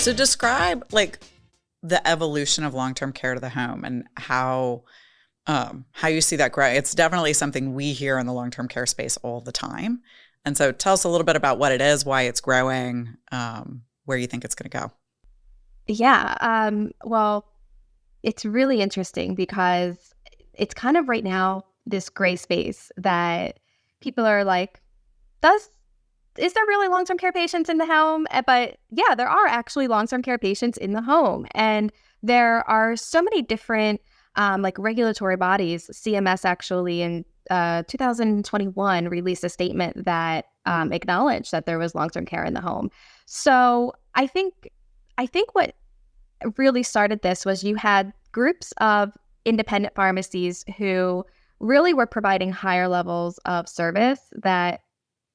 So describe like the evolution of long-term care to the home and how you see that grow. It's definitely something we hear in the long-term care space all the time. And so tell us a little bit about what it is, why it's growing, where you think it's going to go. Yeah. Well, it's really interesting because it's kind of right now this gray space that people are like, is there really long-term care patients in the home? But yeah, there are actually long-term care patients in the home. And there are so many different like regulatory bodies. CMS actually in 2021 released a statement that acknowledged that there was long-term care in the home. So I think what really started this was you had groups of independent pharmacies who really were providing higher levels of service that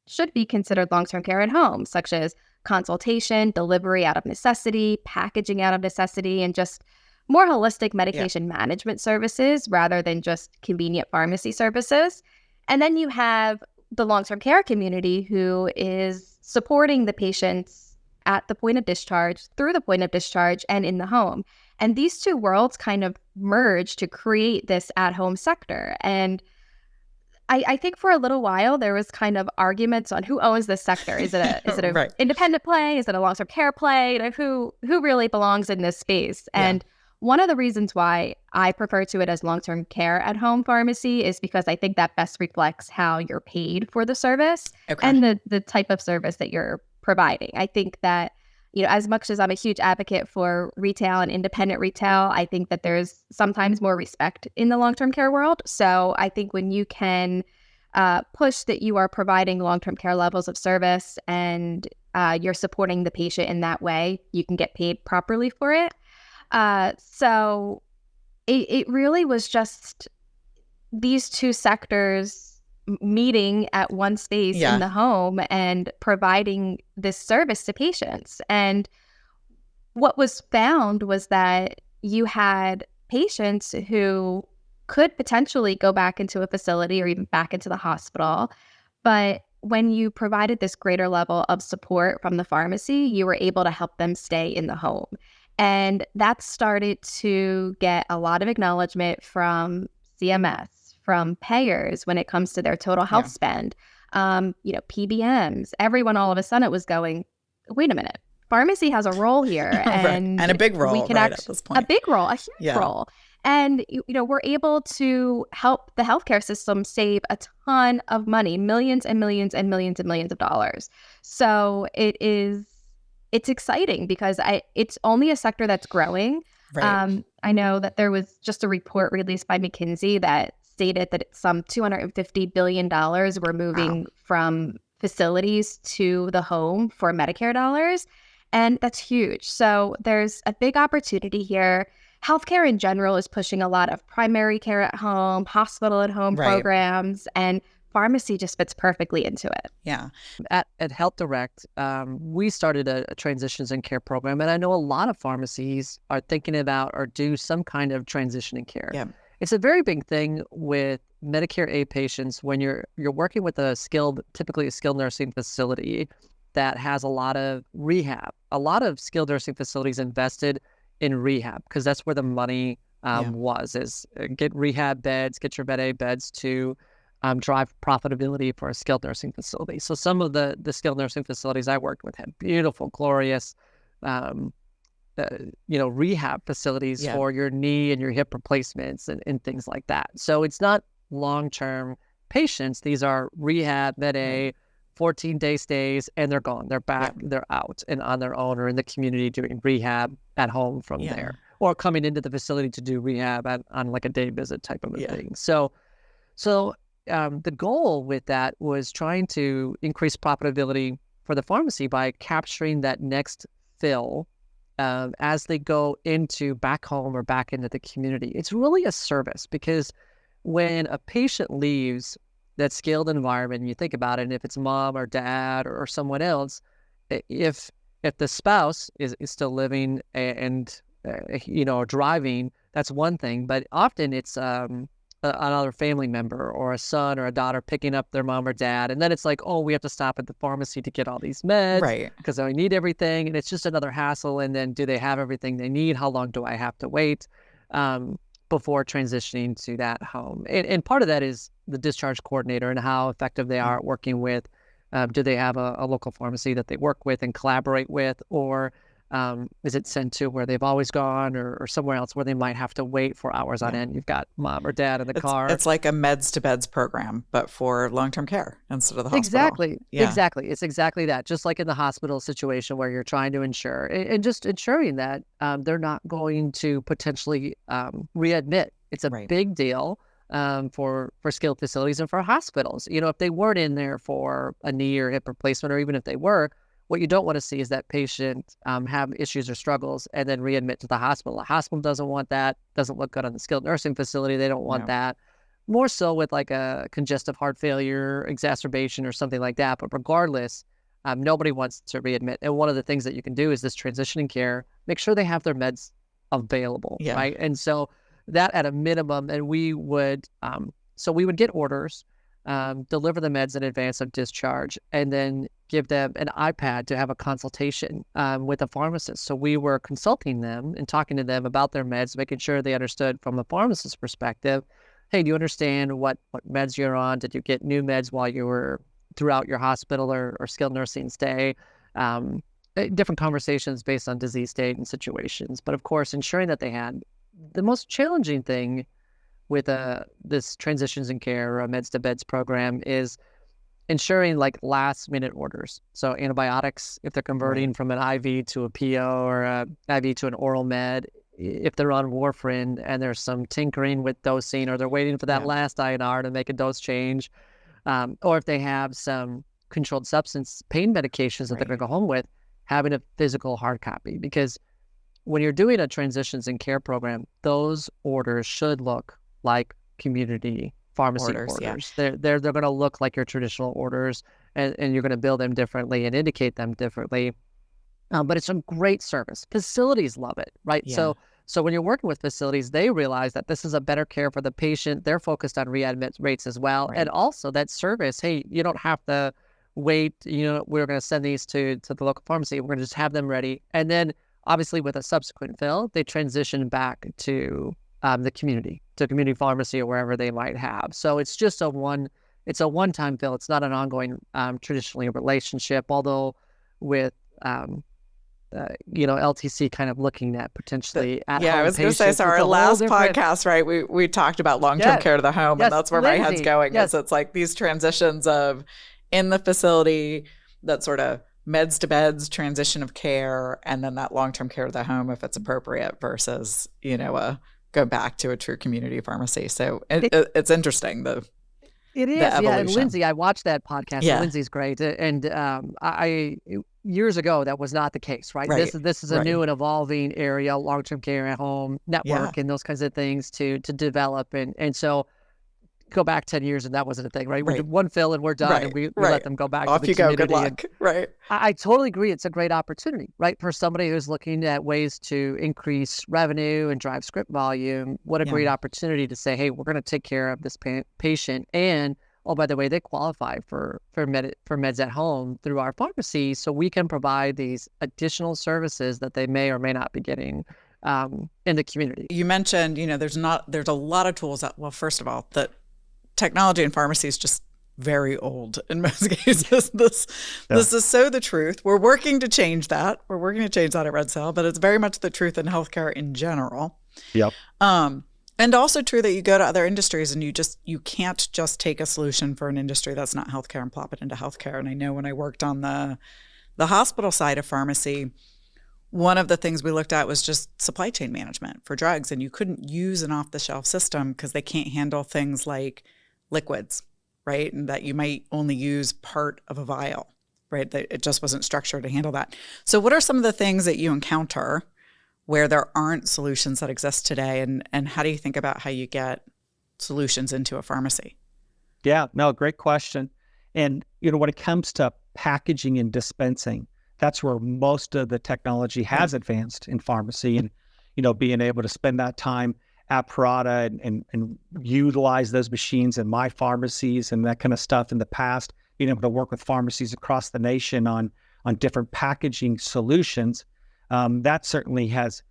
should be considered long-term care at home, such as consultation, delivery out of necessity, packaging out of necessity, and just more holistic medication management services rather than just convenient pharmacy services. And then you have the long-term care community who is supporting the patients at the point of discharge, through the point of discharge, and in the home. And these two worlds kind of merge to create this at-home sector. And I think for a little while there was kind of arguments on who owns this sector. Is it a Right. independent play? Is it a long-term care play? Like who really belongs in this space? And one of the reasons why I refer to it as long-term care at home pharmacy is because I think that best reflects how you're paid for the service and the type of service that you're providing. I think that, you know, as much as I'm a huge advocate for retail and independent retail, I think that there's sometimes more respect in the long-term care world. So I think when you can push that you are providing long-term care levels of service and you're supporting the patient in that way, you can get paid properly for it. So it really was just these two sectors meeting at one space in the home and providing this service to patients. And what was found was that you had patients who could potentially go back into a facility or even back into the hospital. But when you provided this greater level of support from the pharmacy, you were able to help them stay in the home. And that started to get a lot of acknowledgement from CMS, from payers when it comes to their total health spend. PBMs, everyone all of a sudden was going, wait a minute, pharmacy has a role here. And and a big role, we can at this point. A big role, a huge role. And, we're able to help the healthcare system save a ton of money, millions and millions and millions and millions of dollars. So it's exciting because it's only a sector that's growing. Right. I know that there was just a report released by McKinsey that stated that some $250 billion were moving from facilities to the home for Medicare dollars. And that's huge. So there's a big opportunity here. Healthcare in general is pushing a lot of primary care at home, hospital at home programs, and pharmacy just fits perfectly into it. Yeah. At Health Direct, we started a transitions in care program, and I know a lot of pharmacies are thinking about or do some kind of transition in care. Yeah. It's a very big thing with Medicare A patients when you're working with typically a skilled nursing facility that has a lot of rehab. A lot of skilled nursing facilities invested in rehab because that's where the money is get rehab beds, get your Med A beds to drive profitability for a skilled nursing facility. So some of the skilled nursing facilities I worked with had beautiful, glorious, rehab facilities for your knee and your hip replacements and things like that. So it's not long-term patients. These are rehab, Med A, 14-day stays, and they're gone. They're back. They're out and on their own or in the community doing rehab at home from there, or coming into the facility to do rehab on like a day visit type of a thing. So the goal with that was trying to increase profitability for the pharmacy by capturing that next fill as they go into back home or back into the community. It's really a service because when a patient leaves that skilled environment, and you think about it, and if it's mom or dad or someone else, if the spouse is still living and driving, that's one thing. But often it's a another family member or a son or a daughter picking up their mom or dad. And then it's like, oh, we have to stop at the pharmacy to get all these meds because they need everything. And it's just another hassle. And then do they have everything they need? How long do I have to wait before transitioning to that home? And part of that is the discharge coordinator and how effective they are at working with. Do they have a local pharmacy that they work with and collaborate with? Or is it sent to where they've always gone or somewhere else where they might have to wait for hours on end? You've got mom or dad in the car. It's like a meds to beds program, but for long-term care instead of the hospital. Exactly. Yeah. Exactly. It's exactly that. Just like in the hospital situation where you're trying to ensure and just ensuring that they're not going to potentially readmit. It's a big deal for skilled facilities and for hospitals. If they weren't in there for a knee or hip replacement, or even if they were, what you don't want to see is that patient have issues or struggles and then readmit to the hospital. The hospital doesn't want that. Doesn't look good on the skilled nursing facility. They don't want that. More so with like a congestive heart failure exacerbation or something like that. But regardless, nobody wants to readmit. And one of the things that you can do is this transitioning care, make sure they have their meds available, right? And so that at a minimum, and we would get orders, deliver the meds in advance of discharge, and then give them an iPad to have a consultation with a pharmacist. So we were consulting them and talking to them about their meds, making sure they understood from the pharmacist's perspective, hey, do you understand what meds you're on? Did you get new meds while you were throughout your hospital or skilled nursing stay? Different conversations based on disease state and situations. But of course, ensuring that they had the most challenging thing with this transitions in care or meds to beds program is ensuring like last minute orders. So antibiotics, if they're converting from an IV to a PO or a IV to an oral med, if they're on warfarin and there's some tinkering with dosing or they're waiting for that last INR to make a dose change, or if they have some controlled substance pain medications that they're going to go home with, having a physical hard copy. Because when you're doing a transitions in care program, those orders should look like community pharmacy orders. They're going to look like your traditional orders, and you're going to bill them differently and indicate them differently. But it's a great service. Facilities love it, right? Yeah. So when you're working with facilities, they realize that this is a better care for the patient. They're focused on readmit rates as well. And also that service, hey, you don't have to wait. We're going to send these to the local pharmacy. We're going to just have them ready. And then obviously with a subsequent fill, they transition back to the community, to community pharmacy or wherever they might have. So it's just a one-time fill. It's not an ongoing traditionally relationship, although with LTC kind of looking at potentially at home. I was going to say, so our last podcast, right, we talked about long-term care to the home, and that's where my head's going. Is it's like these transitions of in the facility, that sort of meds to beds transition of care, and then that long-term care to the home if it's appropriate versus, go back to a true community pharmacy. So it's interesting. It is. And Lindsay, I watched that podcast. Yeah. Lindsay's great. And I years ago, that was not the case, right? This is a new and evolving area, long-term care at home network and those kinds of things to develop. And so go back 10 years and that wasn't a thing, right? We did one fill and we're done and we let them go back off to the community. Off you go, good luck. I totally agree. It's a great opportunity, right? For somebody who's looking at ways to increase revenue and drive script volume, what a great opportunity to say, hey, we're going to take care of this patient. And, oh, by the way, they qualify for meds at home through our pharmacy, so we can provide these additional services that they may or may not be getting in the community. You mentioned, there's a lot of tools that, well, first of all, that technology in pharmacy is just very old in most cases. This is so the truth. We're working to change that. We're working to change that at RedSail, but it's very much the truth in healthcare in general. Yep. And also true that you go to other industries and you can't just take a solution for an industry that's not healthcare and plop it into healthcare. And I know when I worked on the hospital side of pharmacy, one of the things we looked at was just supply chain management for drugs. And you couldn't use an off-the-shelf system because they can't handle things like liquids, right? And that you might only use part of a vial, right? That it just wasn't structured to handle that. So what are some of the things that you encounter where there aren't solutions that exist today? And how do you think about how you get solutions into a pharmacy? Yeah, no, great question. And, when it comes to packaging and dispensing, that's where most of the technology has advanced in pharmacy, and, being able to spend that time Apparata and utilize those machines in my pharmacies and that kind of stuff in the past, being able to work with pharmacies across the nation on different packaging solutions, that certainly has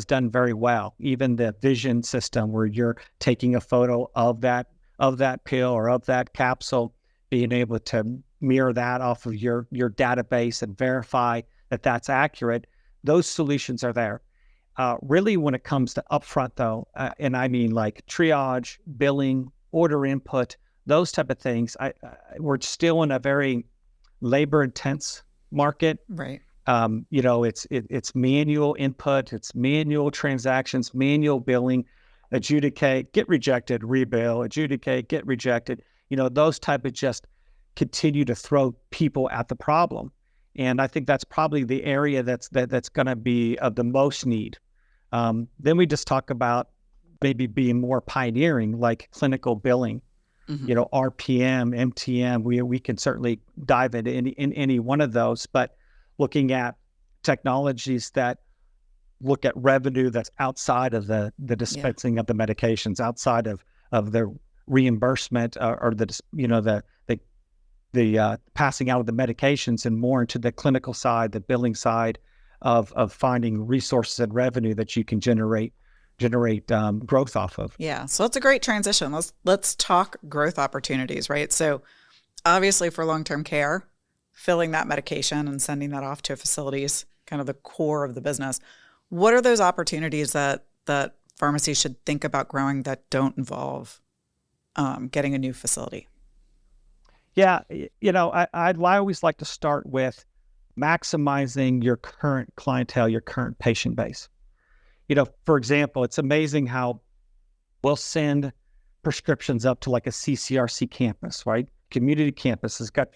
done very well. Even the vision system where you're taking a photo of that pill or of that capsule, being able to mirror that off of your database and verify that that's accurate, those solutions are there. Really, when it comes to upfront, though, and I mean like triage, billing, order input, those type of things, we're still in a very labor-intense market. Right. It's manual input, it's manual transactions, manual billing, adjudicate, get rejected, rebill, adjudicate, get rejected. Those type of just continue to throw people at the problem. And I think that's probably the area that's going to be of the most need. Then we just talk about maybe being more pioneering, like clinical billing, RPM, MTM. We can certainly dive into any one of those, but looking at technologies that look at revenue that's outside of the dispensing of the medications, outside of the reimbursement or the passing out of the medications, and more into the clinical side, the billing side of finding resources and revenue that you can generate growth off of. Yeah. So that's a great transition. Let's talk growth opportunities, right? So obviously for long-term care, filling that medication and sending that off to facilities, kind of the core of the business. What are those opportunities that pharmacies should think about growing that don't involve getting a new facility? Yeah. I always like to start with maximizing your current clientele, your current patient base. For example, it's amazing how we'll send prescriptions up to like a CCRC campus, right? Community campus has got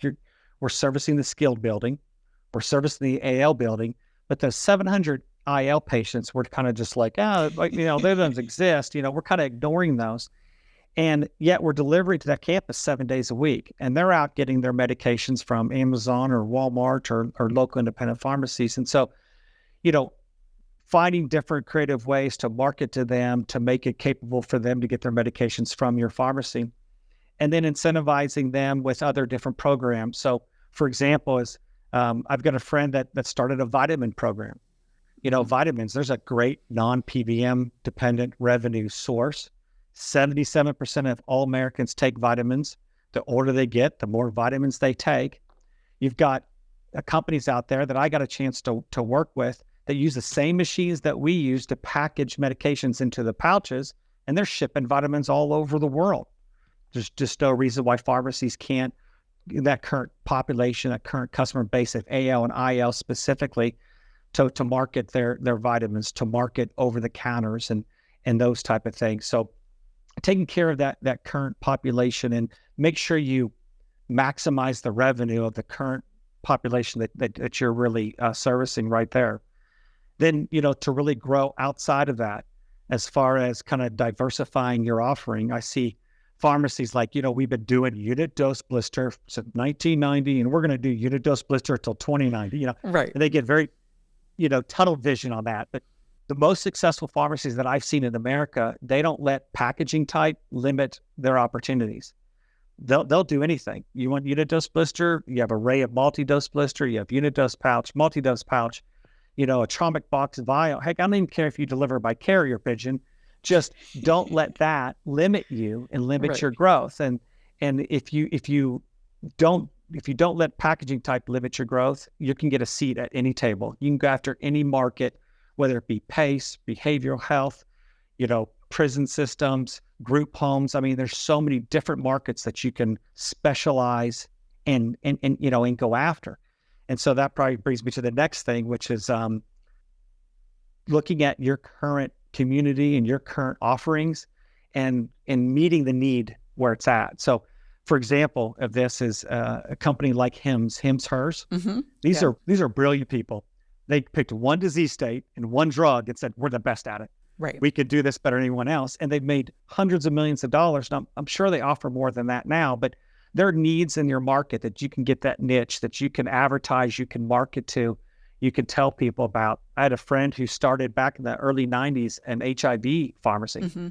we're servicing the skilled building, we're servicing the AL building, but those 700 IL patients, we're kind of just like, they don't exist. We're kind of ignoring those. And yet we're delivering to that campus 7 days a week. And they're out getting their medications from Amazon or Walmart or local independent pharmacies. And so, finding different creative ways to market to them, to make it capable for them to get their medications from your pharmacy, and then incentivizing them with other different programs. So, for example, I've got a friend that started a vitamin program. Vitamins, there's a great non-PBM dependent revenue source. 77% of all Americans take vitamins. The older they get, the more vitamins they take. You've got companies out there that I got a chance to work with that use the same machines that we use to package medications into the pouches, and they're shipping vitamins all over the world. There's just no reason why pharmacies can't, that current population, that current customer base of AL and IL specifically, to market their vitamins, to market over the counters and those type of things. So taking care of that current population, and make sure you maximize the revenue of the current population that you're really servicing right there. Then, to really grow outside of that, as far as kind of diversifying your offering, I see pharmacies like, we've been doing unit dose blister since 1990, and we're going to do unit dose blister until 2090, Right. And they get very, tunnel vision on that. But the most successful pharmacies that I've seen in America, they don't let packaging type limit their opportunities. They'll do anything. You want unit dose blister, you have an array of multi-dose blister, you have unit dose pouch, multi-dose pouch, a Tromic box vial. Heck, I don't even care if you deliver by carrier pigeon. Just don't let that limit you and limit your growth. And if you don't let packaging type limit your growth, you can get a seat at any table. You can go after any market, whether it be PACE, behavioral health, prison systems, group homes. I mean, there's so many different markets that you can specialize and go after. And so that probably brings me to the next thing, which is looking at your current community and your current offerings and meeting the need where it's at. So, for example, of this is a company like Hims Hers. Mm-hmm. These are brilliant people. They picked one disease state and one drug and said, we're the best at it. Right. We could do this better than anyone else. And they've made hundreds of millions of dollars. Now, I'm sure they offer more than that now, but there are needs in your market that you can get that niche, that you can advertise, you can market to, you could tell people about. I had a friend who started back in the early 90s an HIV pharmacy. Mm-hmm.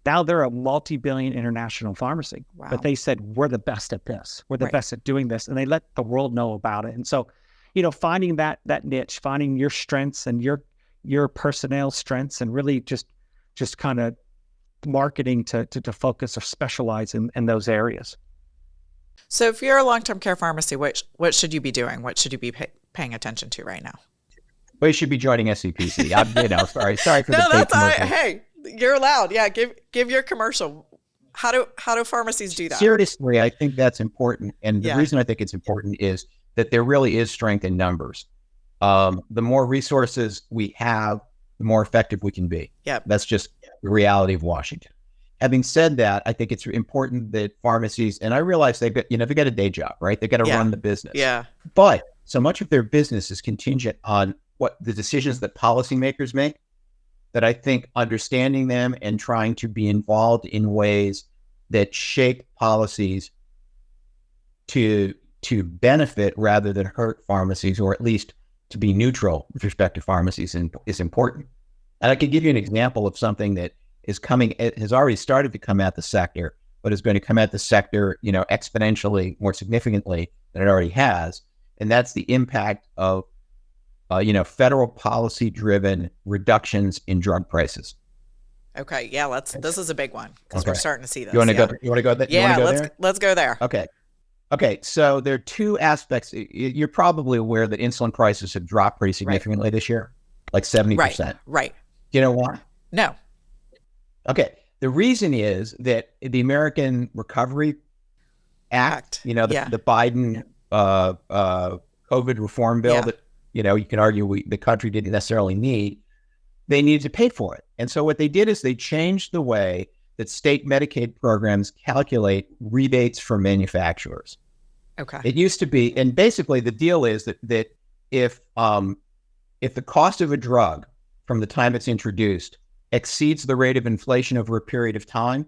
Now they're a multi-billion international pharmacy. Wow. But they said, we're the best at this. We're the Right. best at doing this. And they let the world know about it. And so, finding that niche, finding your strengths and your personnel strengths, and really just kind of marketing to focus or specialize in those areas. So if you're a long-term care pharmacy, what should you be doing? What should you be paying attention to right now? Well, you should be joining SCPC. Sorry for No, the that's all right. commercial. Hey, you're allowed. Yeah, give your commercial. How do pharmacies do that? Seriously, I think that's important. And the Yeah. reason I think it's important is that there really is strength in numbers. The more resources we have, the more effective we can be. Yep. That's just the reality of Washington. Having said that, I think it's important that pharmacies, and I realize they've got a day job, right? They've got to Yeah. run the business. Yeah. But so much of their business is contingent on what the decisions that policymakers make, that I think understanding them and trying to be involved in ways that shape policies to benefit rather than hurt pharmacies, or at least to be neutral with respect to pharmacies, is important. And I could give you an example of something that it has already started to come at the sector, but is going to come at the sector, exponentially more significantly than it already has. And that's the impact of, federal policy-driven reductions in drug prices. Okay. Yeah. This is a big one because we're starting to see this. You want to go? You want to go there? Yeah. There? Let's go there. Okay. So there are two aspects. You're probably aware that insulin prices have dropped pretty significantly this year, like 70%. Right. Do you know why? No. Okay. The reason is that the American Recovery Act, the Biden COVID reform bill that, you can argue the country didn't necessarily need, they needed to pay for it. And so what they did is they changed the way that state Medicaid programs calculate rebates for manufacturers. Okay. It used to be, and basically the deal is that if the cost of a drug from the time it's introduced exceeds the rate of inflation over a period of time,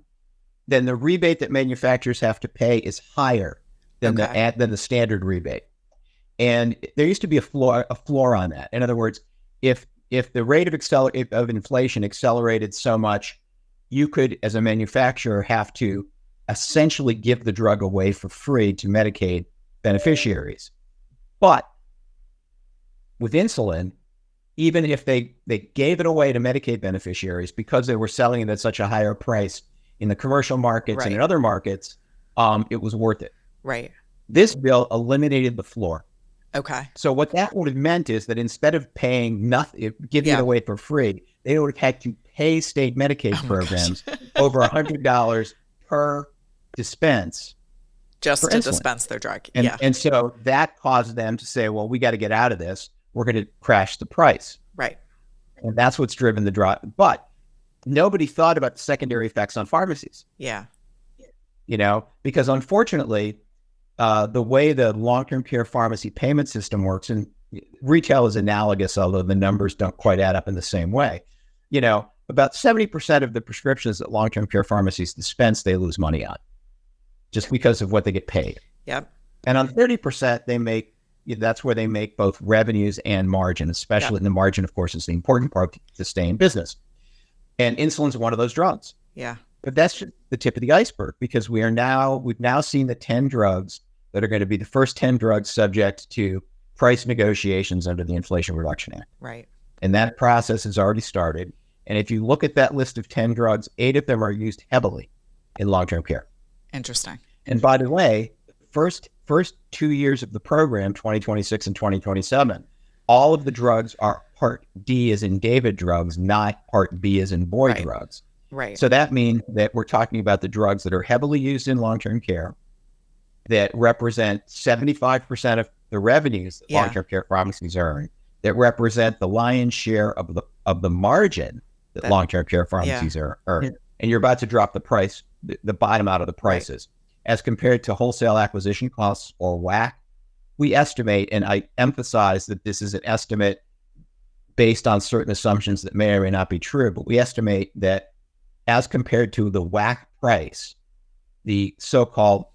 then the rebate that manufacturers have to pay is higher than the standard rebate. And there used to be a floor on that. In other words, if the rate of inflation accelerated so much, you could, as a manufacturer, have to essentially give the drug away for free to Medicaid beneficiaries. But with insulin, even if they gave it away to Medicaid beneficiaries because they were selling it at such a higher price in the commercial markets and in other markets, it was worth it. Right. This bill eliminated the floor. Okay. So what that would have meant is that instead of paying nothing, giving it away for free, they would have had to pay state Medicaid programs over $100 per dispense. Just to insulin. dispense their drug. And so that caused them to say, well, we got to get out of this. We're going to crash the price. Right. And that's what's driven the drop. But nobody thought about the secondary effects on pharmacies. Yeah. Because unfortunately, the way the long-term care pharmacy payment system works, and retail is analogous, although the numbers don't quite add up in the same way. About 70% of the prescriptions that long-term care pharmacies dispense, they lose money on just because of what they get paid. Yep. And on 30%, that's where they make both revenues and margin, especially in the margin, of course, is the important part to stay in business. And insulin's one of those drugs. Yeah. But that's just the tip of the iceberg, because we've now seen the 10 drugs that are going to be the first 10 drugs subject to price negotiations under the Inflation Reduction Act. Right. And that process has already started. And if you look at that list of 10 drugs, 8 of them are used heavily in long-term care. Interesting. And by the way, first 2 years of the program, 2026 and 2027, all of the drugs are Part D as in David drugs, not Part B as in boy drugs. Right. So that means that we're talking about the drugs that are heavily used in long-term care, that represent 75% of the revenues that long-term care pharmacies earn, that represent the lion's share of the margin that long-term care pharmacies earn. And you're about to drop the price, the bottom out of the prices. As compared to wholesale acquisition costs, or WAC, we estimate, and I emphasize that this is an estimate based on certain assumptions that may or may not be true, but we estimate that as compared to the WAC price, the so-called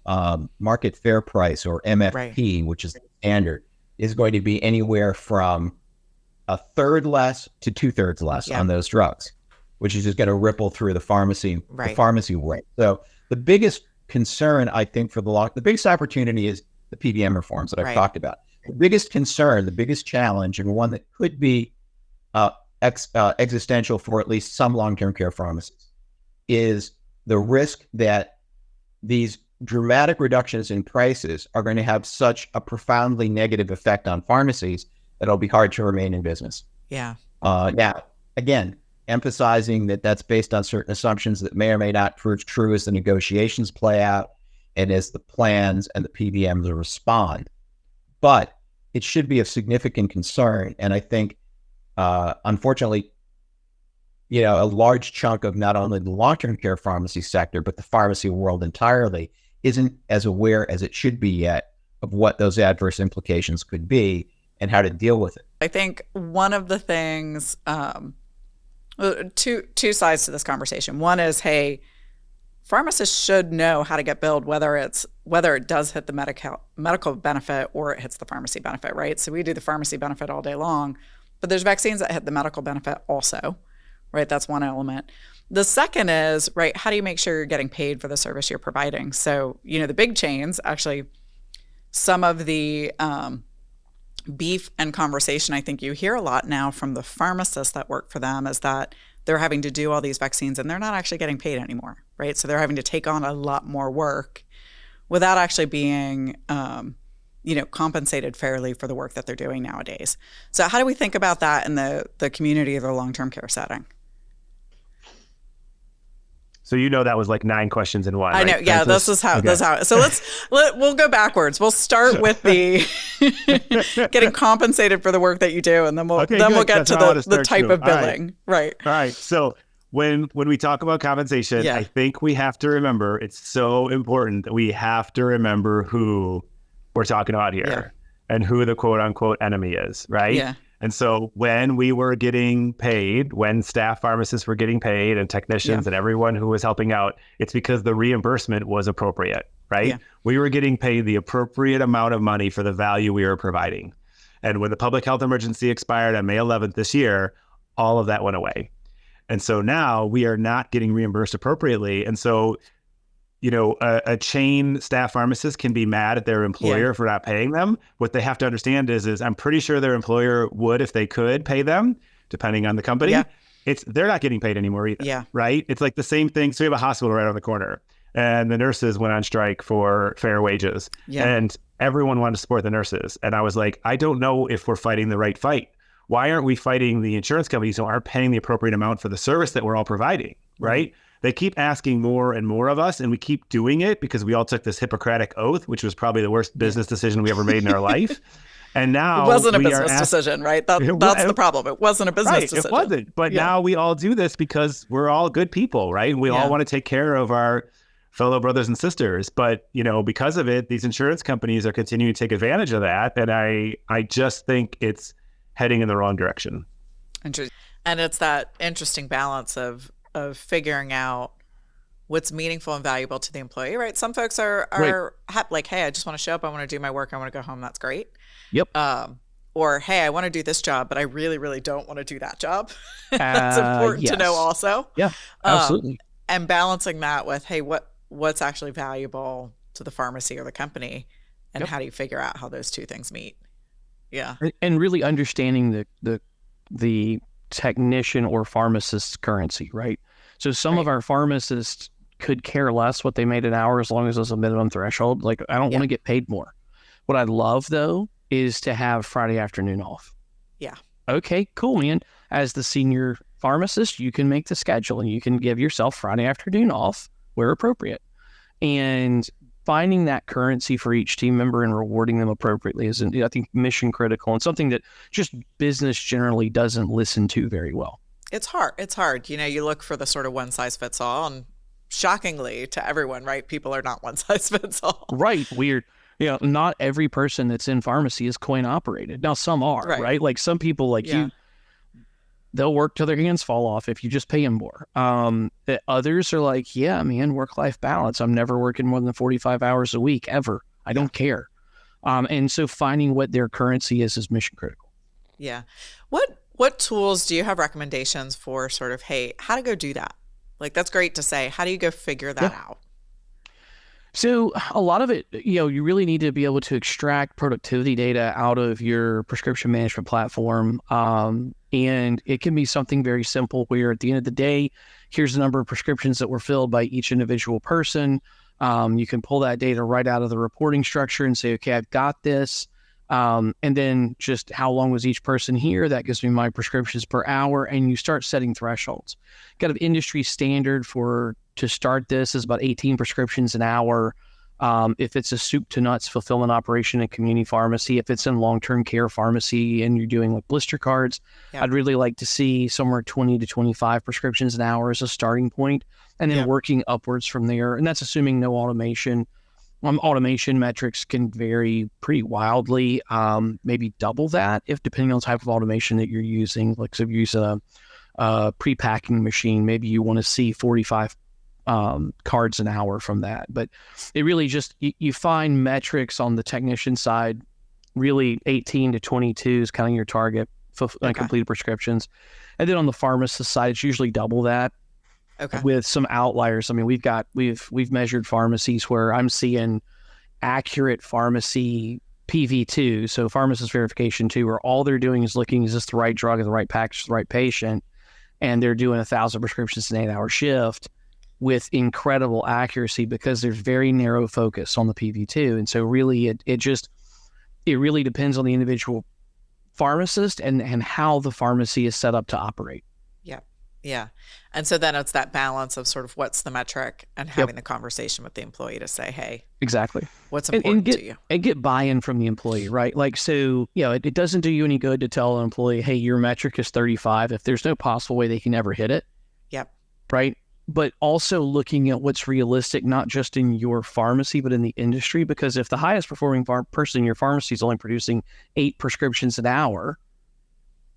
market fair price, or MFP, which is the standard, is going to be anywhere from a third less to 2/3 less on those drugs, which is just going to ripple through the pharmacy world. So the biggest concern, I think, the biggest opportunity is the PBM reforms that I've talked about. The biggest concern, the biggest challenge, and one that could be existential for at least some long-term care pharmacies, is the risk that these dramatic reductions in prices are going to have such a profoundly negative effect on pharmacies that it'll be hard to remain in business. Yeah. Now, again, emphasizing that that's based on certain assumptions that may or may not prove true as the negotiations play out and as the plans and the PBMs respond. But it should be of significant concern. And I think, unfortunately, a large chunk of not only the long-term care pharmacy sector, but the pharmacy world entirely isn't as aware as it should be yet of what those adverse implications could be and how to deal with it. I think one of the things, two sides to this conversation. One is, hey, pharmacists should know how to get billed, whether it does hit the medical benefit or it hits the pharmacy benefit, right? So we do the pharmacy benefit all day long, but there's vaccines that hit the medical benefit also, right? That's one element. The second is, right, how do you make sure you're getting paid for the service you're providing? So, the big chains, actually, some of the beef and conversation I think you hear a lot now from the pharmacists that work for them is that they're having to do all these vaccines and they're not actually getting paid anymore, right? So they're having to take on a lot more work without actually being, compensated fairly for the work that they're doing nowadays. So how do we think about that in the community of the long-term care setting? So that was like 9 questions in one. I know. Right? Yeah, this is how. So we'll go backwards. We'll start with the getting compensated for the work that you do, and then we'll get to the type of billing. Right. All right. So when we talk about compensation, I think we have to remember, it's so important that we have to remember who we're talking about here and who the quote unquote enemy is, right? Yeah. And so when we were getting paid, when staff pharmacists were getting paid and technicians and everyone who was helping out, it's because the reimbursement was appropriate, right? Yeah. We were getting paid the appropriate amount of money for the value we were providing. And when the public health emergency expired on May 11th this year, all of that went away. And so now we are not getting reimbursed appropriately. And so, a chain staff pharmacist can be mad at their employer for not paying them. What they have to understand is I'm pretty sure their employer would if they could pay them, depending on the company. Yeah. They're not getting paid anymore either, right? It's like the same thing. So we have a hospital right on the corner, and the nurses went on strike for fair wages, and everyone wanted to support the nurses. And I was like, I don't know if we're fighting the right fight. Why aren't we fighting the insurance companies who aren't paying the appropriate amount for the service that we're all providing, right? They keep asking more and more of us, and we keep doing it because we all took this Hippocratic oath, which was probably the worst business decision we ever made in our life. And now it wasn't a business decision, right? That's the problem. It wasn't a business decision. It wasn't. But now we all do this because we're all good people, right? We all want to take care of our fellow brothers and sisters. But, because of it, these insurance companies are continuing to take advantage of that. And I just think it's heading in the wrong direction. Interesting. And it's that interesting balance of figuring out what's meaningful and valuable to the employee, right? Some folks are like, hey, I just want to show up. I want to do my work. I want to go home. That's great. Yep. Or, hey, I want to do this job, but I really, really don't want to do that job. That's important to know also. Yeah, absolutely. And balancing that with, hey, what's actually valuable to the pharmacy or the company, and how do you figure out how those two things meet? Yeah. And really understanding the technician or pharmacist's currency, right? So some of our pharmacists could care less what they made an hour as long as there's a minimum threshold. Like, I don't want to get paid more. What I'd love, though, is to have Friday afternoon off. Yeah. Okay, cool, man. As the senior pharmacist, you can make the schedule and you can give yourself Friday afternoon off where appropriate. And finding that currency for each team member and rewarding them appropriately is, I think, mission critical and something that just business generally doesn't listen to very well. It's hard. You look for the sort of one size fits all, and shockingly to everyone, right? People are not one size fits all. Right. Weird. Not every person that's in pharmacy is coin operated. Now, some are, right? Like some people they'll work till their hands fall off if you just pay them more. Others are like, yeah, man, work-life balance. I'm never working more than 45 hours a week ever. I don't care. And so finding what their currency is mission critical. Yeah. What tools do you have recommendations for sort of, hey, how to go do that? Like, that's great to say. How do you go figure that out? So a lot of it, you really need to be able to extract productivity data out of your prescription management platform. And it can be something very simple where at the end of the day, here's the number of prescriptions that were filled by each individual person. You can pull that data right out of the reporting structure and say, okay, I've got this. And then just how long was each person here? That gives me my prescriptions per hour. And you start setting thresholds. Kind of industry standard to start this is about 18 prescriptions an hour. If it's a soup to nuts fulfillment operation in community pharmacy, if it's in long-term care pharmacy and you're doing like blister cards, I'd really like to see somewhere 20 to 25 prescriptions an hour as a starting point, and then working upwards from there. And that's assuming no automation. Automation metrics can vary pretty wildly, maybe double that if depending on the type of automation that you're using. Like so if you use a pre-packing machine, maybe you want to see 45 cards an hour from that. But it really just, you find metrics on the technician side, really 18 to 22 is kind of your target for completed prescriptions. And then on the pharmacist side, it's usually double that. Okay. With some outliers. I mean, we've measured pharmacies where I'm seeing accurate pharmacy PV2, so pharmacist verification 2, where all they're doing is looking, is this the right drug and the right package for the right patient? And they're doing 1,000 prescriptions in an 8-hour shift with incredible accuracy because there's very narrow focus on the PV2. And so really it really depends on the individual pharmacist and how the pharmacy is set up to operate. Yeah. And so then it's that balance of sort of what's the metric and having the conversation with the employee to say, hey, exactly, what's important to you? And get buy-in from the employee, right? Like, so, it doesn't do you any good to tell an employee, hey, your metric is 35 if there's no possible way they can ever hit it. Yep. Right. But also looking at what's realistic, not just in your pharmacy, but in the industry, because if the highest performing person in your pharmacy is only producing 8 prescriptions an hour,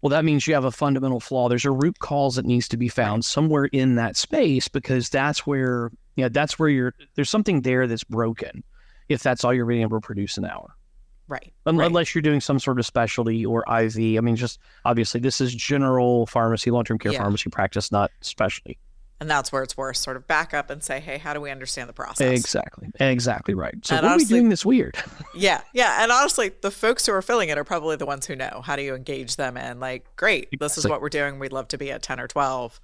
well, that means you have a fundamental flaw. There's a root cause that needs to be found somewhere in that space, because that's where there's something there that's broken if that's all you're being able to produce an hour. Right. Unless you're doing some sort of specialty or IV. I mean, just obviously this is general pharmacy, long-term care pharmacy practice, not specialty. And that's where it's worth sort of back up and say, hey, how do we understand the process? Exactly right. So what are we doing this weird? Yeah. And honestly, the folks who are filling it are probably the ones who know. How do you engage them in, like, great, this is what we're doing. We'd love to be at 10 or 12.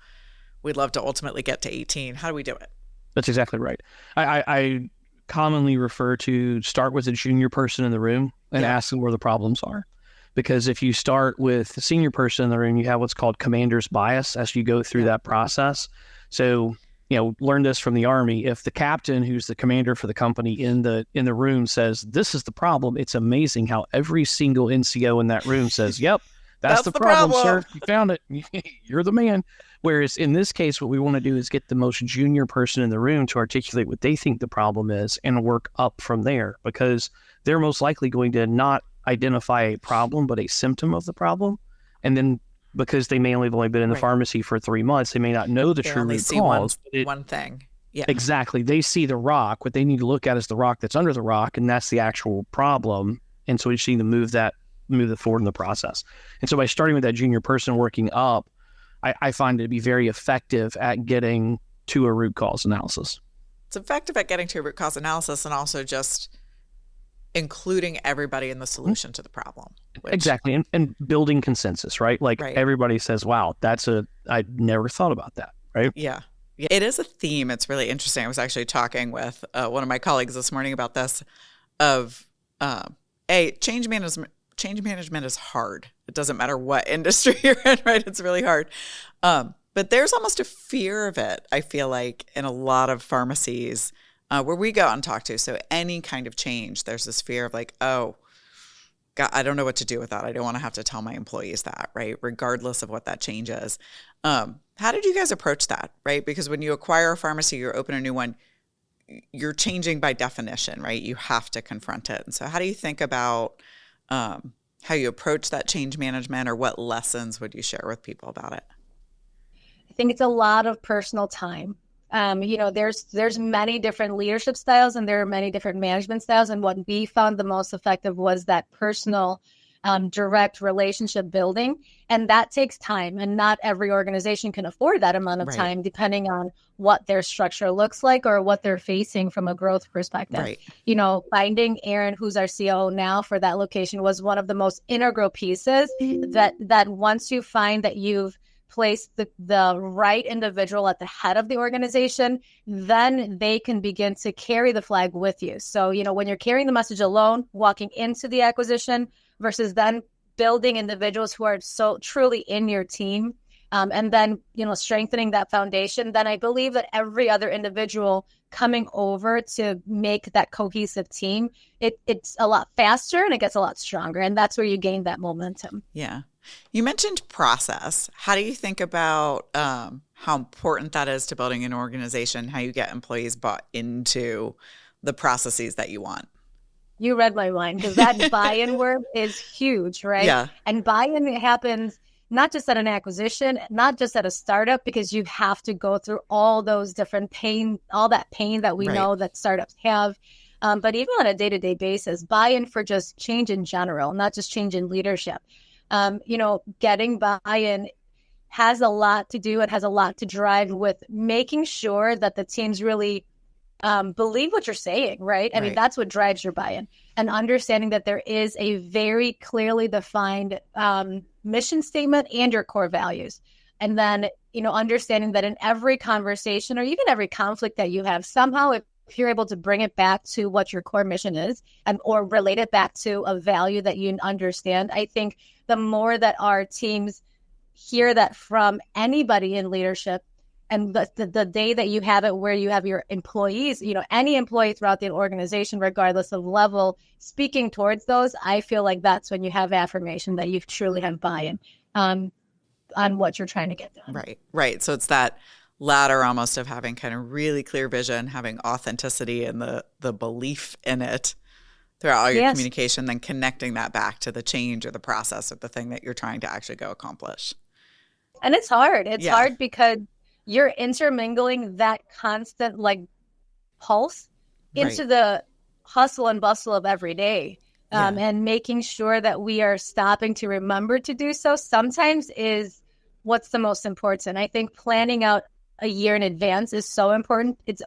We'd love to ultimately get to 18. How do we do it? That's exactly right. I commonly refer to start with a junior person in the room and ask them where the problems are. Because if you start with the senior person in the room, you have what's called commander's bias as you go through that process. So, learn this from the Army. If the captain, who's the commander for the company in the room, says, this is the problem, it's amazing how every single NCO in that room says, yep, that's the problem, sir. You found it. You're the man. Whereas in this case, what we want to do is get the most junior person in the room to articulate what they think the problem is and work up from there, because they're most likely going to not identify a problem, but a symptom of the problem. And then because they may only have only been in the pharmacy for 3 months, they may not know the true root cause. One thing. Yeah. Exactly. They see the rock. What they need to look at is the rock that's under the rock, and that's the actual problem. And so we just need to move it forward in the process. And so by starting with that junior person working up, I find it to be very effective at getting to a root cause analysis. It's effective at getting to a root cause analysis and also just including everybody in the solution to the problem. Exactly. And building consensus, right? Like everybody says, wow, I never thought about that, right? Yeah. It is a theme. It's really interesting. I was actually talking with one of my colleagues this morning about this of, change management is hard. It doesn't matter what industry you're in, right? It's really hard. But there's almost a fear of it, I feel like, in a lot of pharmacies where we go out and talk to. So any kind of change, there's this fear of like, oh, God, I don't know what to do with that. I don't want to have to tell my employees that, right? Regardless of what that change is. How did you guys approach that, right? Because when you acquire a pharmacy, you open a new one, you're changing by definition, right? You have to confront it. And so how do you think about how you approach that change management, or what lessons would you share with people about it? I think it's a lot of personal time. There's many different leadership styles and there are many different management styles. And what we found the most effective was that personal, direct relationship building. And that takes time. And not every organization can afford that amount of time, depending on what their structure looks like or what they're facing from a growth perspective. Right. Finding Aaron, who's our COO now for that location, was one of the most integral pieces that once you find that you've place the right individual at the head of the organization, then they can begin to carry the flag with you. So, when you're carrying the message alone, walking into the acquisition versus then building individuals who are so truly in your team, and then, strengthening that foundation, then I believe that every other individual coming over to make that cohesive team, it's a lot faster and it gets a lot stronger. And that's where you gain that momentum. Yeah. You mentioned process. How do you think about how important that is to building an organization, how you get employees bought into the processes that you want? You read my mind, because that buy-in work is huge, right? Yeah. And buy-in happens not just at an acquisition, not just at a startup, because you have to go through all those different all that pain that we know that startups have. But even on a day-to-day basis, buy-in for just change in general, not just change in leadership. Getting buy-in has a lot to do, it has a lot to drive with making sure that the teams really believe what you're saying, right? I mean, that's what drives your buy-in, and understanding that there is a very clearly defined mission statement and your core values. And then, understanding that in every conversation or even every conflict that you have, somehow if you're able to bring it back to what your core mission is or relate it back to a value that you understand, I think the more that our teams hear that from anybody in leadership, and the day that you have it where you have your employees, any employee throughout the organization, regardless of level, speaking towards those, I feel like that's when you have affirmation that you truly have buy-in on what you're trying to get done. Right. So it's that ladder almost of having kind of really clear vision, having authenticity and the belief in it throughout all your communication, then connecting that back to the change or the process of the thing that you're trying to actually go accomplish. And it's hard. It's hard because you're intermingling that constant pulse into the hustle and bustle of every day. And making sure that we are stopping to remember to do so sometimes is what's the most important. I think planning out a year in advance is so important. It's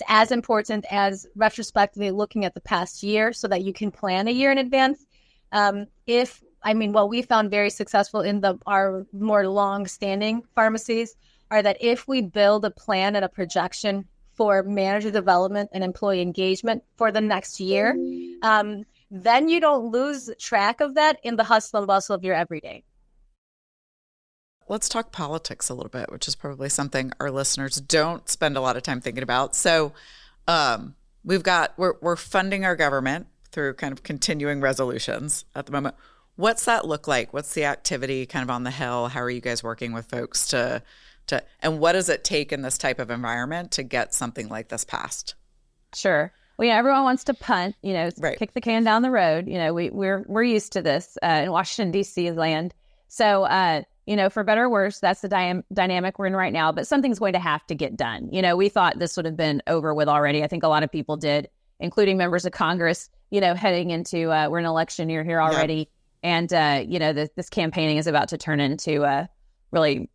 as important as retrospectively looking at the past year so that you can plan a year in advance. What we found very successful in our more long-standing pharmacies are that if we build a plan and a projection for manager development and employee engagement for the next year, then you don't lose track of that in the hustle and bustle of your everyday. Let's talk politics a little bit, which is probably something our listeners don't spend a lot of time thinking about. So we're funding our government through kind of continuing resolutions at the moment. What's that look like? What's the activity kind of on the Hill? How are you guys working with folks and what does it take in this type of environment to get something like this passed? Sure. Well, everyone wants to punt, kick the can down the road. We're used to this in Washington, D.C. land. So, for better or worse, that's the dynamic we're in right now. But something's going to have to get done. We thought this would have been over with already. I think a lot of people did, including members of Congress, heading into we're in an election year here already. Yep. And, this campaigning is about to turn into really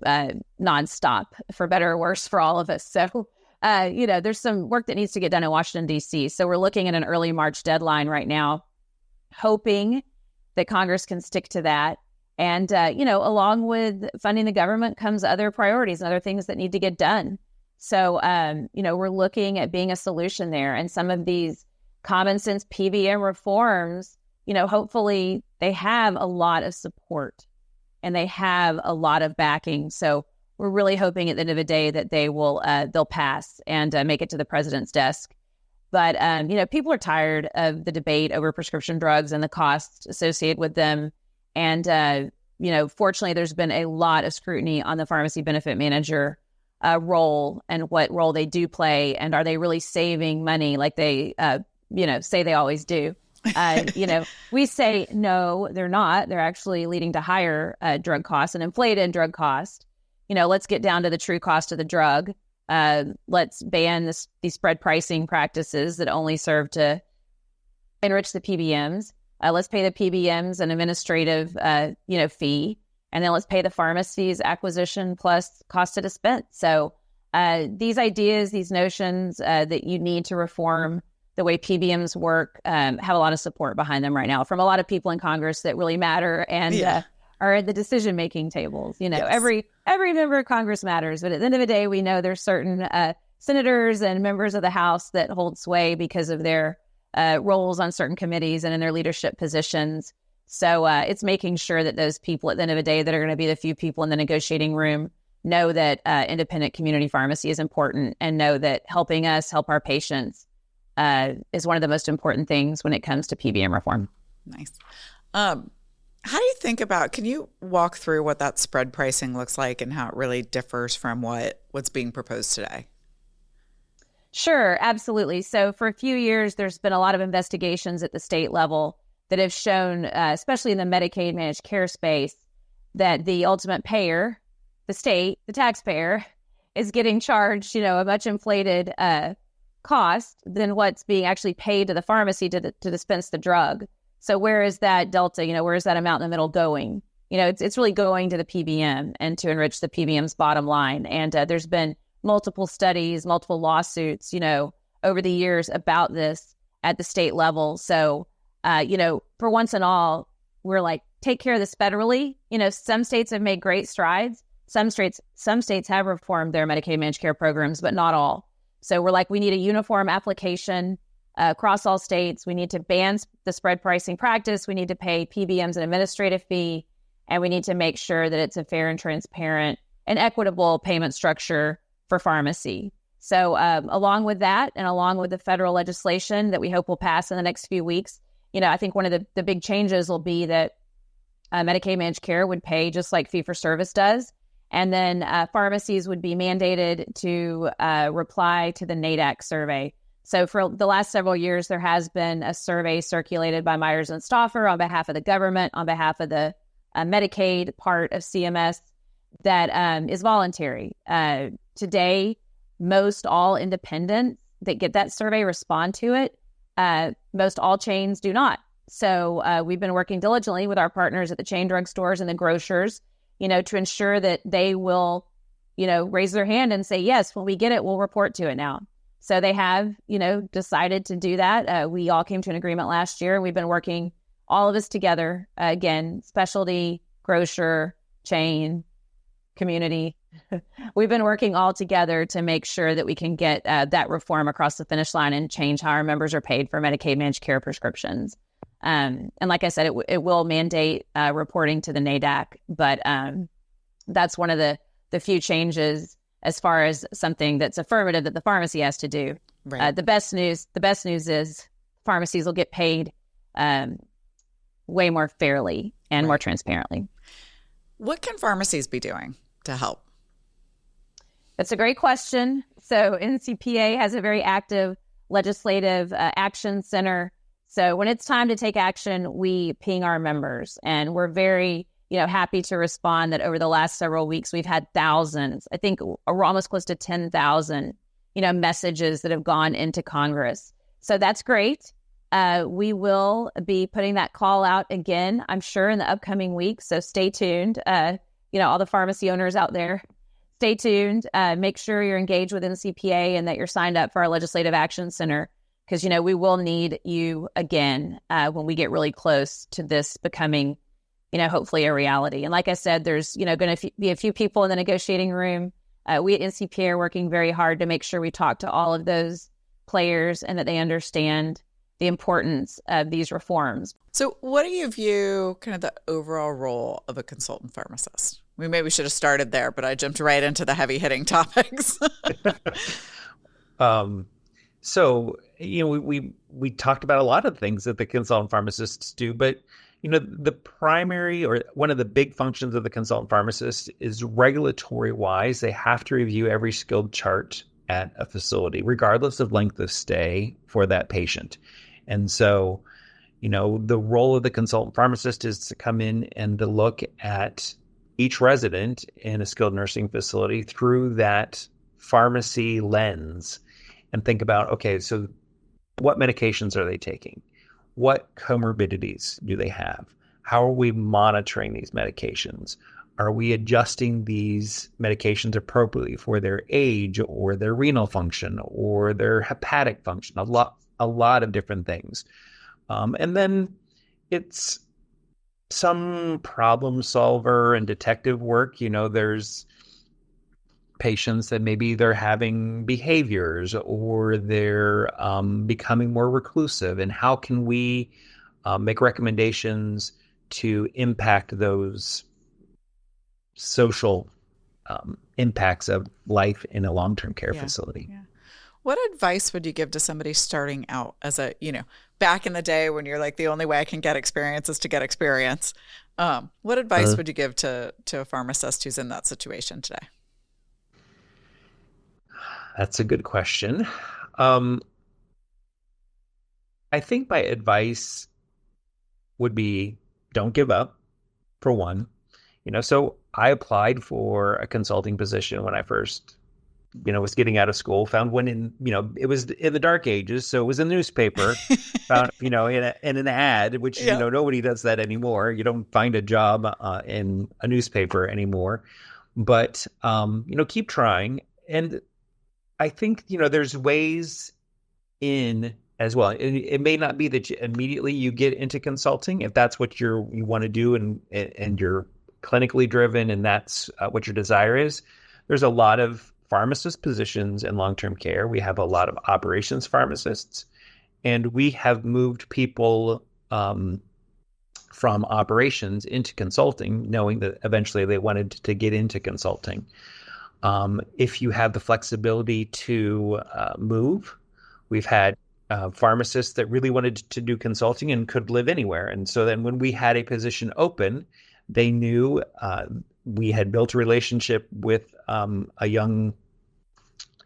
nonstop, for better or worse, for all of us. So, there's some work that needs to get done in Washington, D.C. So we're looking at an early March deadline right now, hoping that Congress can stick to that. And, along with funding the government comes other priorities and other things that need to get done. So, we're looking at being a solution there. And some of these common sense PBM reforms, hopefully they have a lot of support and they have a lot of backing. So we're really hoping at the end of the day that they'll pass and make it to the president's desk. But, people are tired of the debate over prescription drugs and the costs associated with them. And, fortunately, there's been a lot of scrutiny on the pharmacy benefit manager role and what role they do play. And are they really saving money like they, say they always do? We say, no, they're not. They're actually leading to higher drug costs and inflated drug cost. Let's get down to the true cost of the drug Let's ban these spread pricing practices that only serve to enrich the PBMs. Let's pay the PBMs an administrative, fee, and then let's pay the pharmacies acquisition plus cost to dispense. So these ideas, these notions that you need to reform the way PBMs work have a lot of support behind them right now from a lot of people in Congress that really matter and are at the decision-making tables. Every member of Congress matters, but at the end of the day, we know there's certain senators and members of the House that hold sway because of their roles on certain committees and in their leadership positions. So it's making sure that those people at the end of the day that are going to be the few people in the negotiating room know that independent community pharmacy is important and know that helping us help our patients is one of the most important things when it comes to PBM reform. Nice. How do you think about, can you walk through what that spread pricing looks like and how it really differs from what's being proposed today? Sure, absolutely. So for a few years, there's been a lot of investigations at the state level that have shown, especially in the Medicaid managed care space, that the ultimate payer, the state, the taxpayer, is getting charged, a much inflated cost than what's being actually paid to the pharmacy to dispense the drug. So where is that delta? Where is that amount in the middle going? It's really going to the PBM and to enrich the PBM's bottom line. And there's been multiple studies, multiple lawsuits, over the years about this at the state level. So, for once and all, we're like, take care of this federally. Some states have made great strides. Some states have reformed their Medicaid managed care programs, but not all. So we're like, we need a uniform application across all states. We need to ban the spread pricing practice. We need to pay PBMs an administrative fee, and we need to make sure that it's a fair and transparent and equitable payment structure for pharmacy. So along with that, and along with the federal legislation that we hope will pass in the next few weeks, I think one of the big changes will be that Medicaid managed care would pay just like fee-for-service does. And then pharmacies would be mandated to reply to the NADAC survey. So for the last several years, there has been a survey circulated by Myers and Stauffer on behalf of the government, on behalf of the Medicaid part of CMS that is voluntary. Today, most all independents that get that survey respond to it. Most all chains do not. So we've been working diligently with our partners at the chain drugstores and the grocers, to ensure that they will, raise their hand and say, yes, when we get it, we'll report to it now. So they have, decided to do that. We all came to an agreement last year, and we've been working all of us together, again, specialty, grocer, chain, community. We've been working all together to make sure that we can get that reform across the finish line and change how our members are paid for Medicaid managed care prescriptions. And like I said, it will mandate reporting to the NADAC, but that's one of the few changes as far as something that's affirmative that the pharmacy has to do. Right. The best news is pharmacies will get paid way more fairly and more transparently. What can pharmacies be doing to help? That's a great question. So NCPA has a very active legislative action center. So when it's time to take action, we ping our members, and we're very, happy to respond that over the last several weeks, we've had thousands, I think we're almost close to 10,000, messages that have gone into Congress. So that's great. We will be putting that call out again, I'm sure, in the upcoming weeks. So stay tuned. All the pharmacy owners out there, stay tuned. Make sure you're engaged with NCPA and that you're signed up for our Legislative Action Center, because, we will need you again when we get really close to this becoming, hopefully a reality. And like I said, there's, going to be a few people in the negotiating room. We at NCPA are working very hard to make sure we talk to all of those players and that they understand the importance of these reforms. So what do you view kind of the overall role of a consultant pharmacist? Maybe we should have started there, but I jumped right into the heavy hitting topics. So, we talked about a lot of things that the consultant pharmacists do, but, the primary or one of the big functions of the consultant pharmacist is regulatory wise. They have to review every skilled chart at a facility, regardless of length of stay for that patient. And so, the role of the consultant pharmacist is to come in and to look at each resident in a skilled nursing facility through that pharmacy lens and think about, okay, so what medications are they taking? What comorbidities do they have? How are we monitoring these medications? Are we adjusting these medications appropriately for their age or their renal function or their hepatic function? A lot of different things. And then it's some problem solver and detective work. There's patients that maybe they're having behaviors or they're becoming more reclusive. And how can we make recommendations to impact those social impacts of life in a long-term care facility? Yeah. What advice would you give to somebody starting out as back in the day when you're like, the only way I can get experience is to get experience? What advice would you give to a pharmacist who's in that situation today? That's a good question. I think my advice would be, don't give up, for one. So I applied for a consulting position when I first, was getting out of school, found one in, it was in the dark ages. So it was in the newspaper, found, in an ad, which, nobody does that anymore. You don't find a job in a newspaper anymore, but, keep trying. And I think, there's ways in as well. It may not be that immediately you get into consulting if that's what you want to do and you're clinically driven and that's what your desire is. There's a lot of pharmacist positions in long-term care. We have a lot of operations pharmacists, and we have moved people from operations into consulting, knowing that eventually they wanted to get into consulting. If you have the flexibility to move, we've had pharmacists that really wanted to do consulting and could live anywhere. And so then when we had a position open, they knew we had built a relationship with a young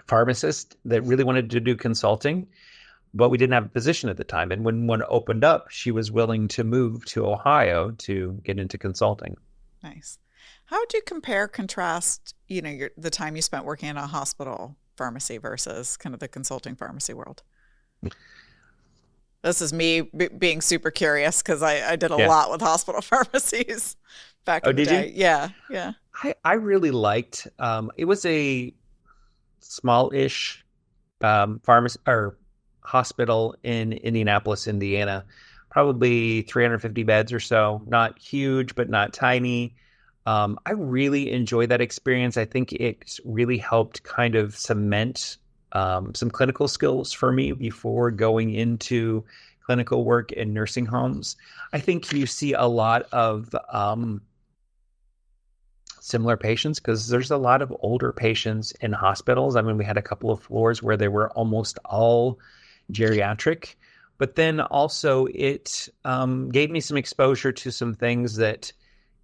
pharmacist that really wanted to do consulting, but we didn't have a position at the time. And when one opened up, she was willing to move to Ohio to get into consulting. Nice. How would you contrast, the time you spent working in a hospital pharmacy versus kind of the consulting pharmacy world? This is me being super curious because I did a lot with hospital pharmacies back in the day. You? Yeah. I really liked, it was a small-ish pharmacy or hospital in Indianapolis, Indiana, probably 350 beds or so, not huge, but not tiny. I really enjoyed that experience. I think it really helped kind of cement some clinical skills for me before going into clinical work in nursing homes. I think you see a lot of similar patients because there's a lot of older patients in hospitals. I mean, we had a couple of floors where they were almost all geriatric, but then also it gave me some exposure to some things that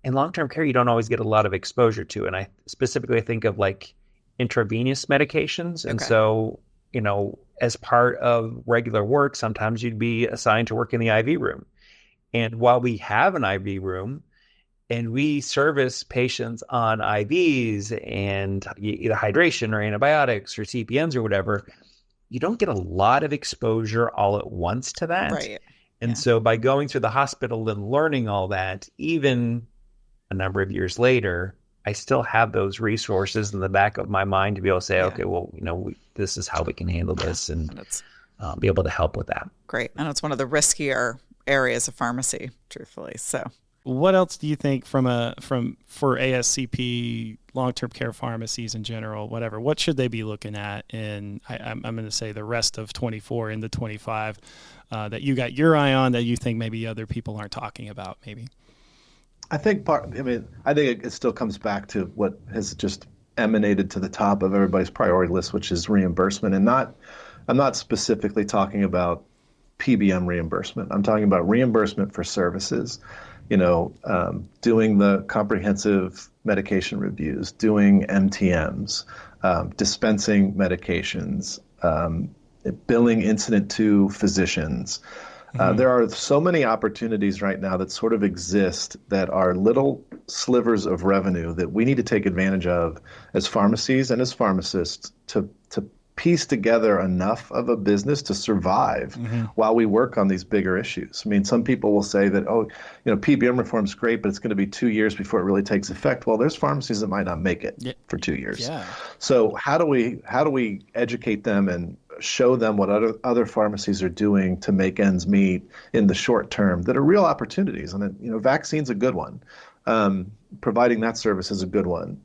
in long-term care you don't always get a lot of exposure to. And I specifically think of like intravenous medications. And so, as part of regular work, sometimes you'd be assigned to work in the IV room. And while we have an IV room and we service patients on IVs and either hydration or antibiotics or CPNs or whatever, you don't get a lot of exposure all at once to that. Right. And so by going through the hospital and learning all that, even a number of years later, I still have those resources in the back of my mind to be able to say, okay, well, this is how we can handle this and be able to help with that. Great. And it's one of the riskier areas of pharmacy, truthfully. So what else do you think for ASCP, long-term care pharmacies in general, whatever, what should they be looking at in, I'm going to say the rest of 24 into 25 that you got your eye on that you think maybe other people aren't talking about maybe? I think it still comes back to what has just emanated to the top of everybody's priority list, which is reimbursement. And I'm not specifically talking about PBM reimbursement. I'm talking about reimbursement for services, doing the comprehensive medication reviews, doing MTMs, dispensing medications, billing incident to physicians, There are so many opportunities right now that sort of exist that are little slivers of revenue that we need to take advantage of as pharmacies and as pharmacists to piece together enough of a business to survive while we work on these bigger issues. I mean, some people will say that, PBM reform is great, but it's going to be 2 years before it really takes effect. Well, there's pharmacies that might not make it for 2 years. Yeah. So how do we educate them and show them what other pharmacies are doing to make ends meet in the short term that are real opportunities? And vaccine's a good one. Providing that service is a good one.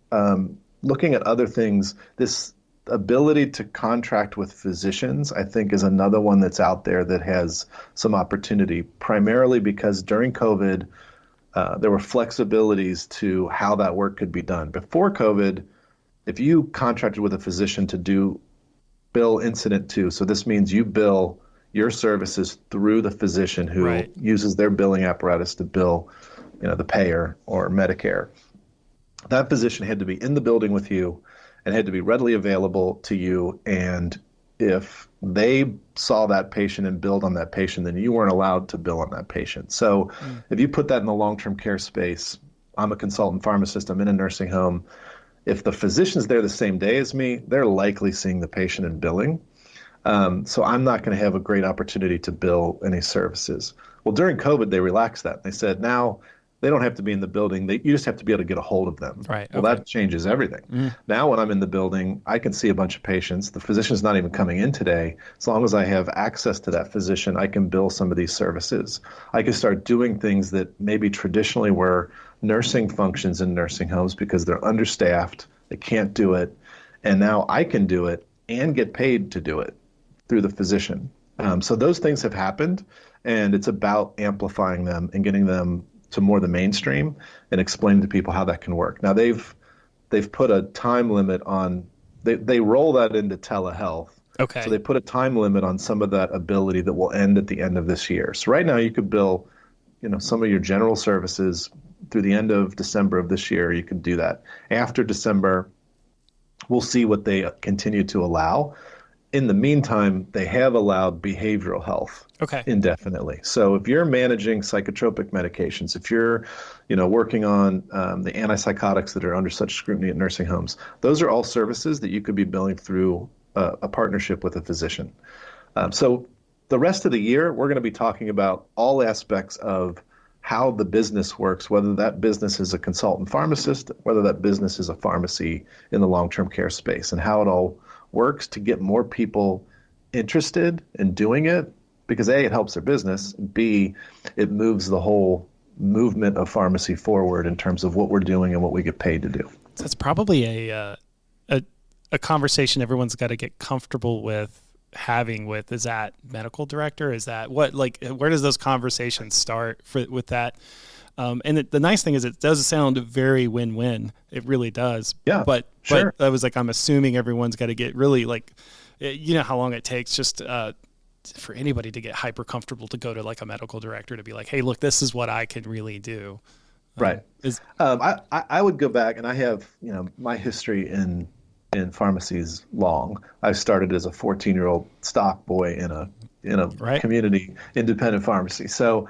Looking at other things, this ability to contract with physicians, I think, is another one that's out there that has some opportunity, primarily because during COVID, there were flexibilities to how that work could be done. Before COVID, if you contracted with a physician to bill incident to, so this means you bill your services through the physician who uses their billing apparatus to bill, the payer or Medicare. That physician had to be in the building with you and had to be readily available to you. And if they saw that patient and billed on that patient, then you weren't allowed to bill on that patient. So if you put that in the long-term care space, I'm a consultant pharmacist, I'm in a nursing home. If the physician's there the same day as me, they're likely seeing the patient and billing. So I'm not going to have a great opportunity to bill any services. Well, during COVID, they relaxed that. They said, now they don't have to be in the building. You just have to be able to get a hold of them. Right. Well, that changes everything. Now, when I'm in the building, I can see a bunch of patients. The physician's not even coming in today. As long as I have access to that physician, I can bill some of these services. I can start doing things that maybe traditionally were nursing functions in nursing homes because they're understaffed. They can't do it. And now I can do it and get paid to do it through the physician. So those things have happened, and it's about amplifying them and getting them to more the mainstream and explain to people how that can work. Now they've put a time limit on, they roll that into telehealth. Okay. So they put a time limit on some of that ability that will end at the end of this year. So right now you could bill, some of your general services through the end of December of this year. You could do that. After December, we'll see what they continue to allow. In the meantime, they have allowed behavioral health indefinitely. So if you're managing psychotropic medications, if you're, working on the antipsychotics that are under such scrutiny at nursing homes, those are all services that you could be billing through a partnership with a physician. So the rest of the year, we're going to be talking about all aspects of how the business works, whether that business is a consultant pharmacist, whether that business is a pharmacy in the long-term care space, and how it all works to get more people interested in doing it, because A, it helps their business, B, it moves the whole movement of pharmacy forward in terms of what we're doing and what we get paid to do. So that's probably a conversation everyone's got to get comfortable with having with, is that medical director? Is that where does those conversations start with that? And the nice thing is it does sound very win-win. It really does. Yeah. But I was I'm assuming everyone's got to get really how long it takes just for anybody to get hyper comfortable to go to a medical director to be like, hey, look, this is what I can really do. Right. I would go back, and I have, my history in pharmacies long. I started as a 14-year-old stock boy in a community independent pharmacy. So,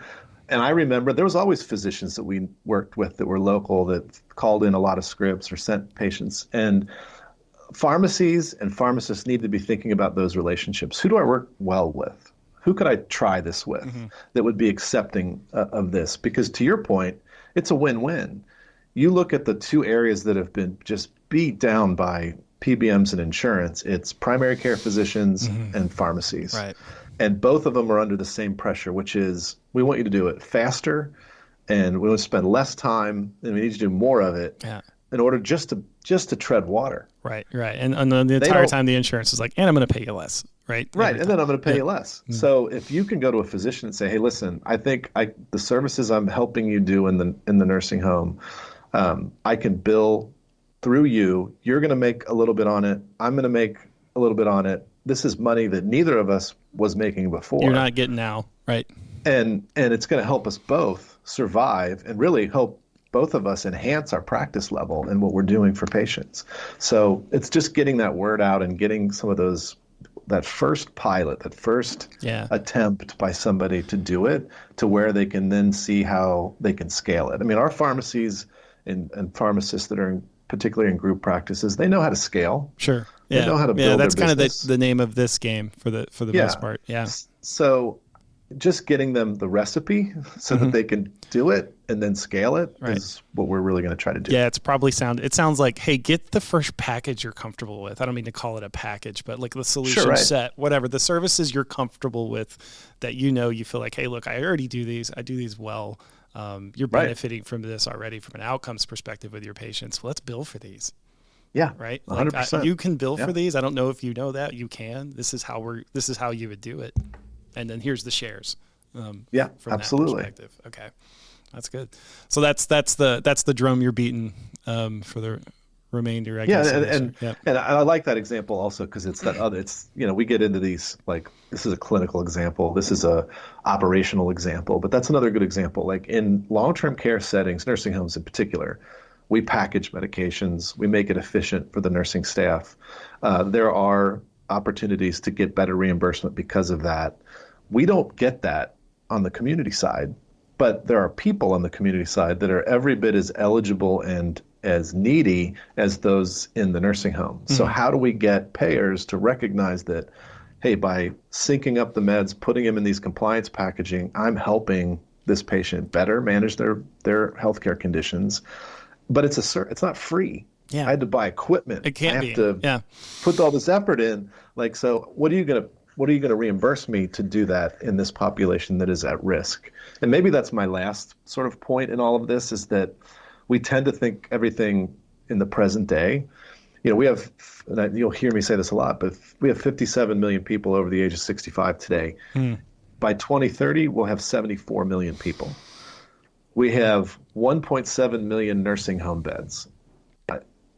and I remember there was always physicians that we worked with that were local that called in a lot of scripts or sent patients. And pharmacies and pharmacists need to be thinking about those relationships. Who do I work well with? Who could I try this with that would be accepting of this? Because to your point, it's a win-win. You look at the two areas that have been just beat down by PBMs and insurance. It's primary care physicians and pharmacies. Right. And both of them are under the same pressure, which is we want you to do it faster, and we want to spend less time, and we need to do more of it in order just to tread water. Right. And the entire time the insurance is and I'm going to pay you less. Right. And then I'm going to pay you less. So if you can go to a physician and say, hey, listen, I think the services I'm helping you do in the nursing home, I can bill through you. You're going to make a little bit on it. I'm going to make a little bit on it. This is money that neither of us was making before. You're not getting now, right? And it's going to help us both survive and really help both of us enhance our practice level and what we're doing for patients. So it's just getting that word out and getting some of those first pilot, that first attempt by somebody to do it, to where they can then see how they can scale it. I mean, our pharmacies and pharmacists that are particularly in group practices, they know how to scale. Sure. They know how to build that's their kind business. of the name of this game for the most part. Yeah. So just getting them the recipe so that they can do it and then scale it is what we're really going to try to do. Yeah, it sounds like, hey, get the first package you're comfortable with. I don't mean to call it a package, but like the solution set, whatever, the services you're comfortable with that you feel like, hey, look, I already do these. I do these well. You're benefiting from this already from an outcomes perspective with your patients. Well, let's bill for these. Yeah. Right. 100%. You can bill for these. I don't know if you know that. You can. This is how you would do it. And then here's the shares. From absolutely. That perspective. Okay. That's good. So that's the drum you're beating for the remainder, I guess. And I like that example also because it's that other, we get into these, like, this is a clinical example, this is a operational example, but that's another good example. Like in long-term care settings, nursing homes in particular, we package medications, we make it efficient for the nursing staff. There are opportunities to get better reimbursement because of that. We don't get that on the community side, but there are people on the community side that are every bit as eligible and as needy as those in the nursing home. Mm-hmm. So how do we get payers to recognize that, hey, by syncing up the meds, putting them in these compliance packaging, I'm helping this patient better manage their healthcare conditions, but it's not free. Yeah. I had to buy equipment. It can't be. I have to put all this effort in. Like, so what are you going to reimburse me to do that in this population that is at risk? And maybe that's my last sort of point in all of this, is that we tend to think everything in the present day. We have, and you'll hear me say this a lot, but we have 57 million people over the age of 65 today. By 2030, we'll have 74 million people. We have 1.7 million nursing home beds.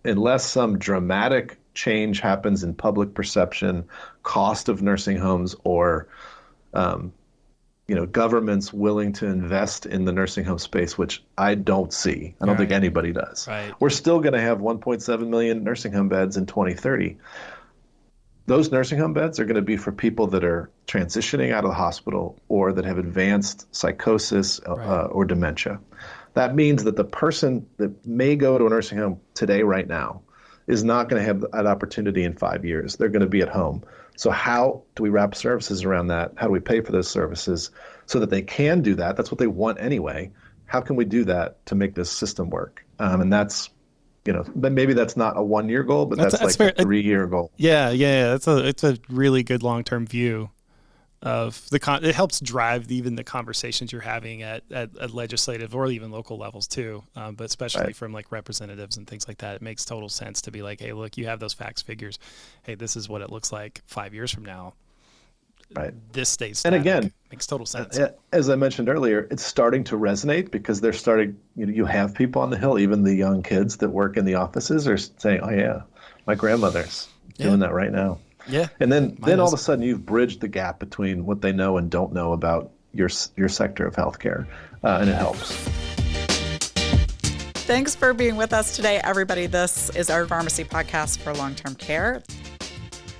Unless some dramatic change happens in public perception, cost of nursing homes, or governments willing to invest in the nursing home space, which I don't see. I don't think anybody does. Right. We're still going to have 1.7 million nursing home beds in 2030. Those nursing home beds are going to be for people that are transitioning out of the hospital or that have advanced psychosis or dementia. That means that the person that may go to a nursing home today, right now, is not going to have that opportunity in 5 years. They're going to be at home. So how do we wrap services around that? How do we pay for those services so that they can do that? That's what they want anyway. How can we do that to make this system work? And that's, but maybe that's not a 1 year goal, but that's like fair. A 3 year goal. Yeah. It's a really good long-term view of it helps drive even the conversations you're having at legislative or even local levels too. But especially from like representatives and things like that, it makes total sense to be like, hey, look, you have those facts, figures. Hey, this is what it looks like 5 years from now. Right. This stays static. And again, makes total sense. As I mentioned earlier, it's starting to resonate because they're starting, you have people on the Hill, even the young kids that work in the offices are saying, oh yeah, my grandmother's doing that right now. Yeah. And then all of a sudden you've bridged the gap between what they know and don't know about your sector of healthcare, and it helps. Thanks for being with us today, everybody. This is our pharmacy podcast for long-term care.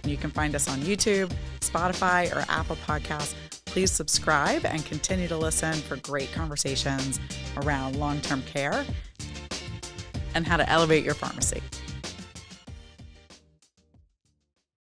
You can find us on YouTube, Spotify, or Apple Podcasts. Please subscribe and continue to listen for great conversations around long-term care and how to elevate your pharmacy.